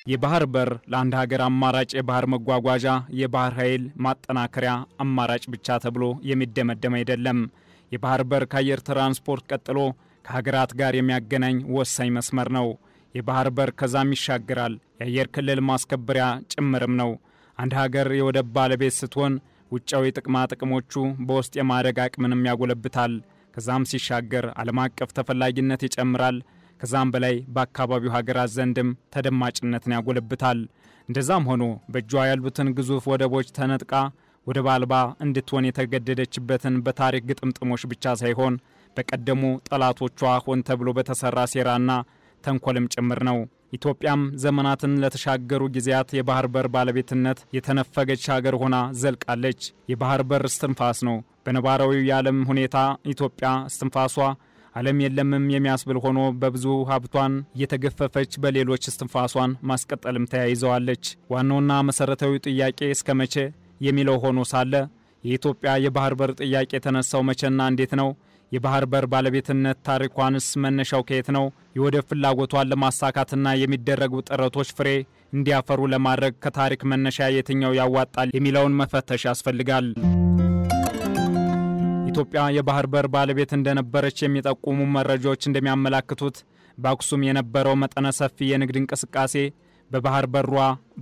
የባህር በር ለአንድ ሀገር አማራጭ የባህር መጓጓዣ የባህር ኃይል ማጠናከሪያ አማራጭ ብቻ ተብሎ የሚደመደም አይደለም። የባህር በር ከአየር ትራንስፖርት ቀጥሎ ከሀገራት ጋር የሚያገናኝ ወሳኝ መስመር ነው። የባህር በር ከዛም ይሻገራል። የአየር ክልል ማስከበሪያ ጭምርም ነው። አንድ ሀገር የወደብ ባለቤት ስትሆን ውጫዊ ጥቅሞቹ በውስጥ የማደግ አቅምንም ያጎለብታል። ከዛም ሲሻገር ዓለም አቀፍ ተፈላጊነት ይጨምራል። ከዛም በላይ በአካባቢው ሀገራት ዘንድም ተደማጭነትን ያጎለብታል። እንደዛም ሆኖ በእጇ ያሉትን ግዙፍ ወደቦች ተነጥቃ ወደብ አልባ እንድትሆን የተገደደችበትን በታሪክ ግጥምጥሞች ብቻ ሳይሆን በቀደሙ ጠላቶቿ ሆን ተብሎ በተሰራ ሴራና ተንኮልም ጭምር ነው። ኢትዮጵያም ዘመናትን ለተሻገሩ ጊዜያት የባህር በር ባለቤትነት የተነፈገች ሀገር ሆና ዘልቃለች። የባህር በር እስትንፋስ ነው። በነባራዊው የዓለም ሁኔታ ኢትዮጵያ እስትንፋሷ ዓለም የለምም የሚያስብል ሆኖ በብዙ ሀብቷን እየተገፈፈች በሌሎች እስትንፋሷን ማስቀጠልም ተያይዘዋለች። ዋናውና መሰረታዊ ጥያቄ እስከመቼ የሚለው ሆኖ ሳለ የኢትዮጵያ የባህር በር ጥያቄ የተነሳው መቼና እንዴት ነው? የባህር በር ባለቤትነት ታሪኳንስ መነሻው ከየት ነው? የወደብ ፍላጎቷን ለማሳካትና የሚደረጉ ጥረቶች ፍሬ እንዲያፈሩ ለማድረግ ከታሪክ መነሻ የትኛው ያዋጣል የሚለውን መፈተሽ ያስፈልጋል። ኢትዮጵያ የባህር በር ባለቤት እንደነበረች የሚጠቁሙ መረጃዎች እንደሚያመላክቱት በአክሱም የነበረው መጠነ ሰፊ የንግድ እንቅስቃሴ በባህር በሯ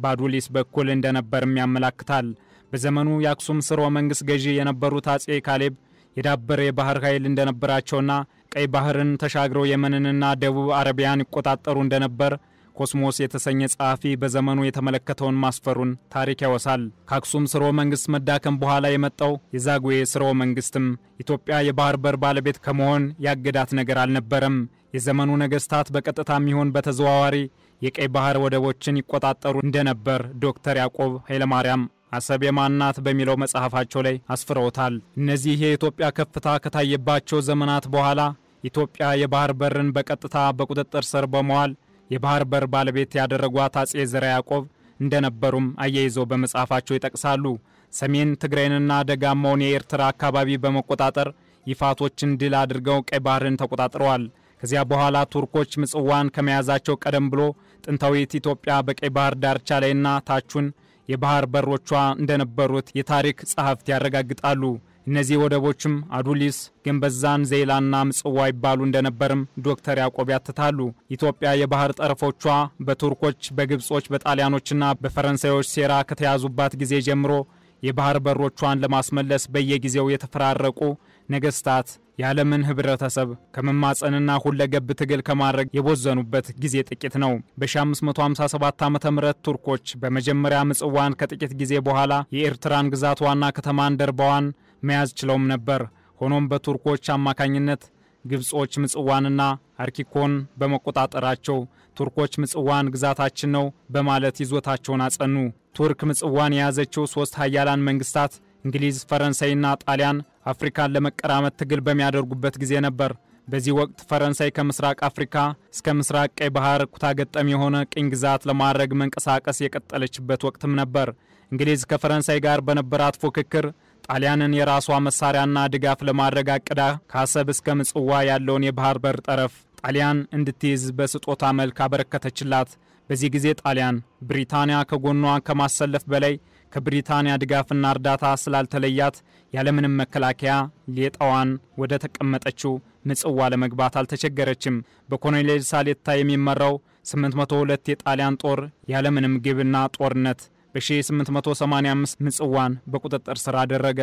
ባዱሊስ በኩል እንደነበርም ያመላክታል። በዘመኑ የአክሱም ስርወ መንግስት ገዢ የነበሩት አጼ ካሌብ የዳበረ የባህር ኃይል እንደነበራቸውና ቀይ ባህርን ተሻግረው የመንንና ደቡብ አረቢያን ይቆጣጠሩ እንደነበር ኮስሞስ የተሰኘ ጸሐፊ በዘመኑ የተመለከተውን ማስፈሩን ታሪክ ያወሳል። ከአክሱም ስርወ መንግስት መዳከም በኋላ የመጣው የዛጉዌ ስርወ መንግስትም ኢትዮጵያ የባህር በር ባለቤት ከመሆን ያገዳት ነገር አልነበረም። የዘመኑ ነገስታት በቀጥታም ይሁን በተዘዋዋሪ የቀይ ባህር ወደቦችን ይቆጣጠሩ እንደነበር ዶክተር ያዕቆብ ኃይለማርያም አሰብ የማናት በሚለው መጽሐፋቸው ላይ አስፍረውታል። እነዚህ የኢትዮጵያ ከፍታ ከታየባቸው ዘመናት በኋላ ኢትዮጵያ የባህር በርን በቀጥታ በቁጥጥር ስር በመዋል የባህር በር ባለቤት ያደረጓት አጼ ዘርዓ ያዕቆብ እንደነበሩም አያይዘው በመጽሐፋቸው ይጠቅሳሉ። ሰሜን ትግራይንና ደጋማውን የኤርትራ አካባቢ በመቆጣጠር ይፋቶችን ድል አድርገው ቀይ ባህርን ተቆጣጥረዋል። ከዚያ በኋላ ቱርኮች ምጽዋን ከመያዛቸው ቀደም ብሎ ጥንታዊት ኢትዮጵያ በቀይ ባህር ዳርቻ ላይና ታቹን የባህር በሮቿ እንደነበሩት የታሪክ ጸሐፍት ያረጋግጣሉ። እነዚህ ወደቦችም አዱሊስ፣ ገንበዛን፣ ዘይላና ምጽዋ ይባሉ እንደነበርም ዶክተር ያዕቆብ ያትታሉ። ኢትዮጵያ የባህር ጠረፎቿ በቱርኮች፣ በግብጾች፣ በጣሊያኖችና በፈረንሳዮች ሴራ ከተያዙባት ጊዜ ጀምሮ የባህር በሮቿን ለማስመለስ በየጊዜው የተፈራረቁ ነገስታት የዓለምን ህብረተሰብ ከመማጸንና ሁለገብ ትግል ከማድረግ የቦዘኑበት ጊዜ ጥቂት ነው። በ1557 ዓመተ ምህረት ቱርኮች በመጀመሪያ ምጽዋን ከጥቂት ጊዜ በኋላ የኤርትራን ግዛት ዋና ከተማን ደርባዋን መያዝ ችለውም ነበር። ሆኖም በቱርኮች አማካኝነት ግብጾች ምጽዋንና አርኪኮን በመቆጣጠራቸው ቱርኮች ምጽዋን ግዛታችን ነው በማለት ይዞታቸውን አጸኑ። ቱርክ ምጽዋን የያዘችው ሶስት ኃያላን መንግስታት እንግሊዝ፣ ፈረንሳይና ጣሊያን አፍሪካን ለመቀራመት ትግል በሚያደርጉበት ጊዜ ነበር። በዚህ ወቅት ፈረንሳይ ከምስራቅ አፍሪካ እስከ ምስራቅ ቀይ ባህር ኩታገጠም የሆነ ቅኝ ግዛት ለማድረግ መንቀሳቀስ የቀጠለችበት ወቅትም ነበር። እንግሊዝ ከፈረንሳይ ጋር በነበራት ፉክክር ጣሊያንን የራሷ መሳሪያና ድጋፍ ለማድረግ አቅዳ ከአሰብ እስከ ምጽዋ ያለውን የባህር በር ጠረፍ ጣሊያን እንድትይዝ በስጦታ መልክ አበረከተችላት። በዚህ ጊዜ ጣሊያን ብሪታንያ ከጎኗ ከማሰለፍ በላይ ከብሪታንያ ድጋፍና እርዳታ ስላልተለያት ያለምንም መከላከያ ሌጣዋን ወደ ተቀመጠችው ምጽዋ ለመግባት አልተቸገረችም። በኮሎኔል ሳሌታ የሚመራው 802 የጣሊያን ጦር ያለምንም ግብና ጦርነት በ1885 ምጽዋን በቁጥጥር ስር አደረገ።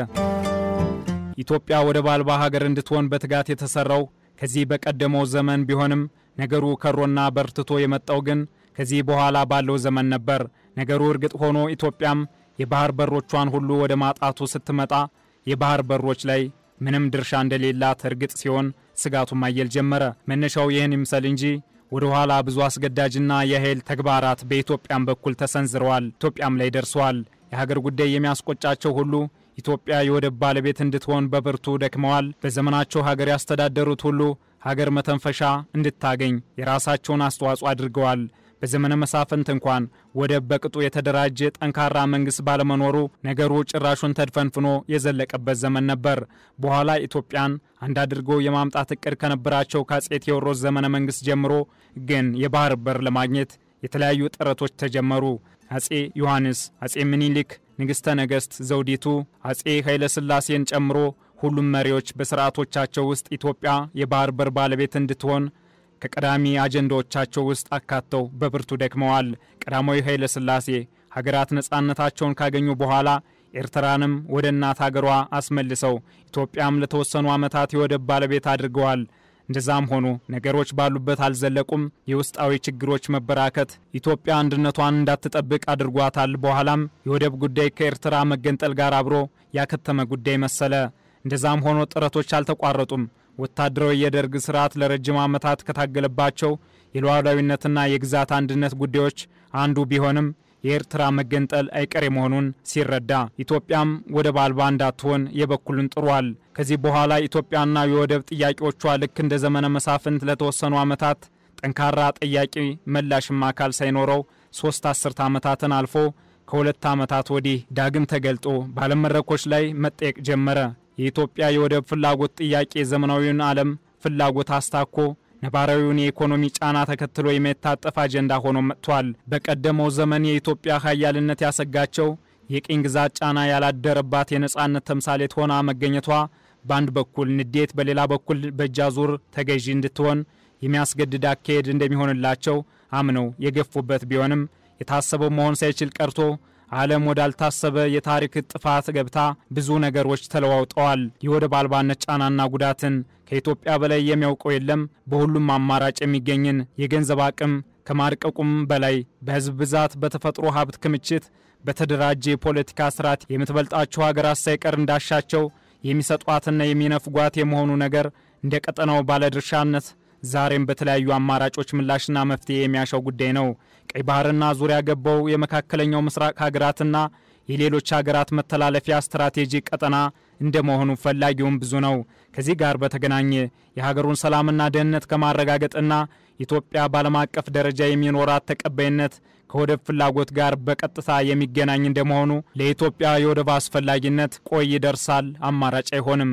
ኢትዮጵያ ወደብ አልባ ሀገር እንድትሆን በትጋት የተሰራው ከዚህ በቀደመው ዘመን ቢሆንም ነገሩ ከሮና በርትቶ የመጣው ግን ከዚህ በኋላ ባለው ዘመን ነበር። ነገሩ እርግጥ ሆኖ ኢትዮጵያም የባህር በሮቿን ሁሉ ወደ ማጣቱ ስትመጣ የባህር በሮች ላይ ምንም ድርሻ እንደሌላት እርግጥ ሲሆን ስጋቱ ማየል ጀመረ። መነሻው ይህን ይምሰል እንጂ ወደ ኋላ ብዙ አስገዳጅና የኃይል ተግባራት በኢትዮጵያም በኩል ተሰንዝረዋል፣ ኢትዮጵያም ላይ ደርሰዋል። የሀገር ጉዳይ የሚያስቆጫቸው ሁሉ ኢትዮጵያ የወደብ ባለቤት እንድትሆን በብርቱ ደክመዋል። በዘመናቸው ሀገር ያስተዳደሩት ሁሉ ሀገር መተንፈሻ እንድታገኝ የራሳቸውን አስተዋጽኦ አድርገዋል። በዘመነ መሳፍንት እንኳን ወደብ በቅጡ የተደራጀ ጠንካራ መንግስት ባለመኖሩ ነገሩ ጭራሹን ተድፈንፍኖ የዘለቀበት ዘመን ነበር። በኋላ ኢትዮጵያን አንድ አድርጎ የማምጣት እቅድ ከነበራቸው ከአጼ ቴዎድሮስ ዘመነ መንግስት ጀምሮ ግን የባህር በር ለማግኘት የተለያዩ ጥረቶች ተጀመሩ። አጼ ዮሐንስ፣ አጼ ምኒልክ፣ ንግሥተ ነገሥት ዘውዲቱ፣ አጼ ኃይለ ሥላሴን ጨምሮ ሁሉም መሪዎች በሥርዓቶቻቸው ውስጥ ኢትዮጵያ የባህር በር ባለቤት እንድትሆን ከቀዳሚ አጀንዳዎቻቸው ውስጥ አካተው በብርቱ ደክመዋል። ቀዳማዊ ኃይለ ሥላሴ ሀገራት ነጻነታቸውን ካገኙ በኋላ ኤርትራንም ወደ እናት ሀገሯ አስመልሰው ኢትዮጵያም ለተወሰኑ ዓመታት የወደብ ባለቤት አድርገዋል። እንደዛም ሆኖ ነገሮች ባሉበት አልዘለቁም። የውስጣዊ ችግሮች መበራከት ኢትዮጵያ አንድነቷን እንዳትጠብቅ አድርጓታል። በኋላም የወደብ ጉዳይ ከኤርትራ መገንጠል ጋር አብሮ ያከተመ ጉዳይ መሰለ። እንደዛም ሆኖ ጥረቶች አልተቋረጡም። ወታደራዊ የደርግ ስርዓት ለረጅም ዓመታት ከታገለባቸው የሉዓላዊነትና የግዛት አንድነት ጉዳዮች አንዱ ቢሆንም የኤርትራ መገንጠል አይቀሬ መሆኑን ሲረዳ ኢትዮጵያም ወደብ አልባ እንዳትሆን የበኩሉን ጥሯል። ከዚህ በኋላ ኢትዮጵያና የወደብ ጥያቄዎቿ ልክ እንደ ዘመነ መሳፍንት ለተወሰኑ ዓመታት ጠንካራ ጥያቄ መላሽም አካል ሳይኖረው 3 አስርት ዓመታትን አልፎ ከ2 ዓመታት ወዲህ ዳግም ተገልጦ ባለመድረኮች ላይ መጠየቅ ጀመረ። የኢትዮጵያ የወደብ ፍላጎት ጥያቄ ዘመናዊውን ዓለም ፍላጎት አስታኮ ነባራዊውን የኢኮኖሚ ጫና ተከትሎ የመታጠፍ አጀንዳ ሆኖ መጥቷል። በቀደመው ዘመን የኢትዮጵያ ኃያልነት ያሰጋቸው የቅኝ ግዛት ጫና ያላደረባት የነጻነት ተምሳሌት ሆና መገኘቷ በአንድ በኩል ንዴት፣ በሌላ በኩል በእጃዙር ተገዢ እንድትሆን የሚያስገድድ አካሄድ እንደሚሆንላቸው አምነው የገፉበት ቢሆንም የታሰበው መሆን ሳይችል ቀርቶ ዓለም ወዳልታሰበ የታሪክ ጥፋት ገብታ ብዙ ነገሮች ተለዋውጠዋል። የወደብ አልባነት ጫናና ጉዳትን ከኢትዮጵያ በላይ የሚያውቀው የለም። በሁሉም አማራጭ የሚገኝን የገንዘብ አቅም ከማርቀቁም በላይ በህዝብ ብዛት፣ በተፈጥሮ ሀብት ክምችት፣ በተደራጀ የፖለቲካ ስርዓት የምትበልጣቸው ሀገራት ሳይቀር እንዳሻቸው የሚሰጧትና የሚነፍጓት የመሆኑ ነገር እንደ ቀጠናው ባለድርሻነት ዛሬም በተለያዩ አማራጮች ምላሽና መፍትሄ የሚያሻው ጉዳይ ነው። ቀይ ባህርና ዙሪያ ገባው የመካከለኛው ምስራቅ ሀገራትና የሌሎች ሀገራት መተላለፊያ ስትራቴጂክ ቀጠና እንደመሆኑ ፈላጊውም ብዙ ነው። ከዚህ ጋር በተገናኘ የሀገሩን ሰላምና ደህንነት ከማረጋገጥና ኢትዮጵያ በዓለም አቀፍ ደረጃ የሚኖራት ተቀባይነት ከወደብ ፍላጎት ጋር በቀጥታ የሚገናኝ እንደመሆኑ ለኢትዮጵያ የወደብ አስፈላጊነት ቆይ ይደርሳል፣ አማራጭ አይሆንም።